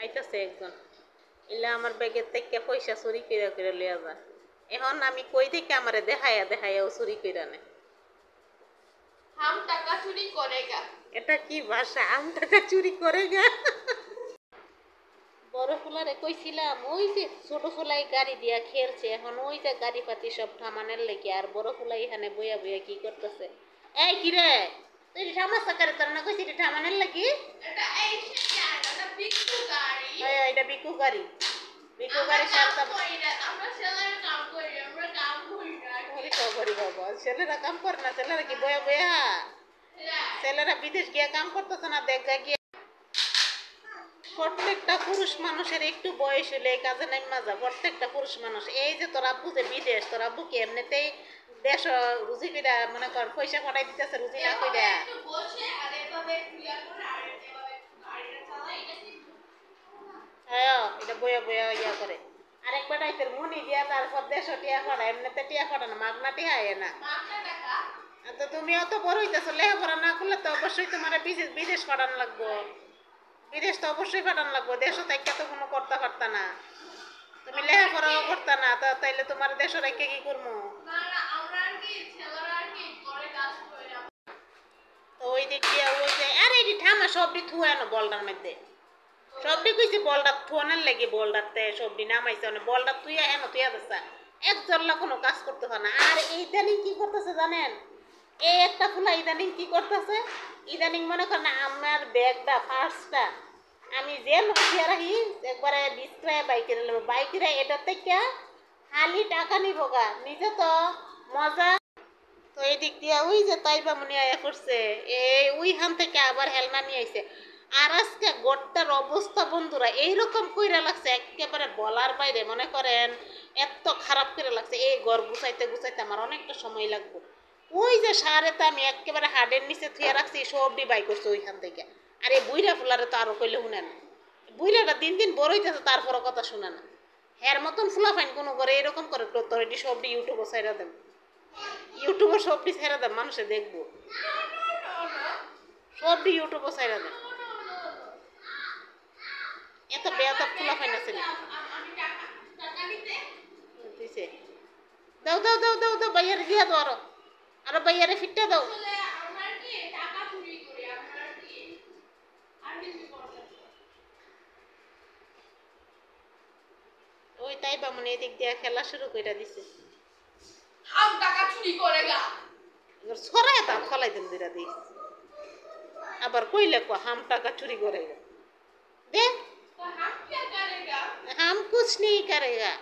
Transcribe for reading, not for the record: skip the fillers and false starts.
আইতাছে একজন এলা আমার ব্যাগের থেকে পয়সা চুরি করে করে লিয়া যা এখন আমি কই থেকে আমারে দেখাইয়া দেখাইয়া ও চুরি করে নে हम টাকা চুরি করেগা এটা কি ভাষা আম টাকা চুরি করে গা বড় ফুলারে কইছিলাম ওই যে ছোট ফুলাই গাড়ি দিয়া খেলছে এখন ওই যে গাড়ি পাতি সব থামানের লেগে আর বড় ফুলাই এখানে বইয়া বইয়া কি করতেছে এই কি রে তুই সমস্যা করে তোর না কইছি থামানের লাগি এটা এই এটা বিকু গাড়ি এটা বিকু গাড়ি সারতা আমরা ছেলেরা কাম করি আমরা কাম করি না ওরে কবরি বাবা ছেলেরা কাম করে না ছেলেরা কি বয়া বয়া ছেলেরা বিদেশ গিয়া কাম করতেছে না দেখা গিয়া প্রত্যেকটা পুরুষ মানুষের একটু বয়স হলে এই কাজে নাই মাজা প্রত্যেকটা পুরুষ মানুষ এই যে তোর আব্বু যে বিদেশ তোর আব্বু কি এমনিতেই দেশ রুজি কইরা মনে কর পয়সা পাঠাই দিতেছে রুজি না কইরা হ্যাঁ এটা বয়া বয়া ইয়া করে আরেকবার টাইপের মনি দিয়া তারপর দেশ টিয়া পাঠা এমনিতে টিয়া পাঠা না মাগনা টিয়া আয় না তো তুমি অত বড় হইতেছো লেখাপড়া না করলে তো অবশ্যই তোমার বিদেশ পাঠানো লাগবো বিদেশ তো অবশ্যই পাঠানো লাগবো দেশও থেকে তো কোনো করতে পারতা না তুমি লেখাপড়াও করতা না তা তাইলে তোমার দেশ রেখে কি করবো তো ওই দিক দিয়ে ওই যে আরে এটি ঠামা সবটি থুয়ানো বলটার মধ্যে সবটি কইছি বলটা থুয়ানোর লাগে বলটাতে সবটি নামাইছে মানে বলটা তুইয়া এনো তুইয়া দিছা এক জল্লা কোনো কাজ করতে হয় না আর ইদানিং কি করতেছে জানেন এই একটা ফুলা ইদানিং কি করতেছে ইদানিং মনে করেন আমার ব্যাগটা ফার্স্টটা আমি যে লুকিয়ে রাখি একবারে বিস্ক্রায় বাইকের এটার থেকে খালি টাকা নিব গা নিজে তো মজা তো এই দিক দিয়ে ওই যে তাইবা মনে আয়া করছে এই ওইখান থেকে আবার হেলনা নিয়ে আইছে আর আজকে গোটটার অবস্থা বন্ধুরা এইরকম কইরা লাগছে একেবারে বলার বাইরে মনে করেন এত খারাপ করে লাগছে এই ঘর গুছাইতে গুছাইতে আমার অনেকটা সময় লাগবে ওই যে সারেতে আমি একেবারে হাড়ের নিচে থুয়ে রাখছি সবটি বাই করছে ওইখান থেকে আর এই বুইরা ফুলারে তো আরো কইলে শুনে না বুইরাটা দিন দিন বড় হইতেছে তারপরও কথা শুনে না এর মতন ফুলা ফাইন কোনো করে এরকম করে তোর এটি সবটি ইউটিউবে ছাইরা দেন ইউটিউবে সবটি ছাইরা দেন মানুষে দেখবো সবটি ইউটিউবে ছাইরা দেন এত বেয়াদব ফুলা ফাইন আছে দাও দাও দাও দাও দাও বাইয়ারে দিয়া দাও আরো বাইয়ারে ফিটটা দাও ওই তাই বা মনে এদিক দিয়ে খেলা শুরু করে দিছে हम টাকা চুরি করেগা এবার ছড়ায় তা ফলাই দেন দিরা দিই আবার কইলে কো হাম টাকা চুরি করেগা दे तो हम क्या करेगा हम कुछ नहीं करेगा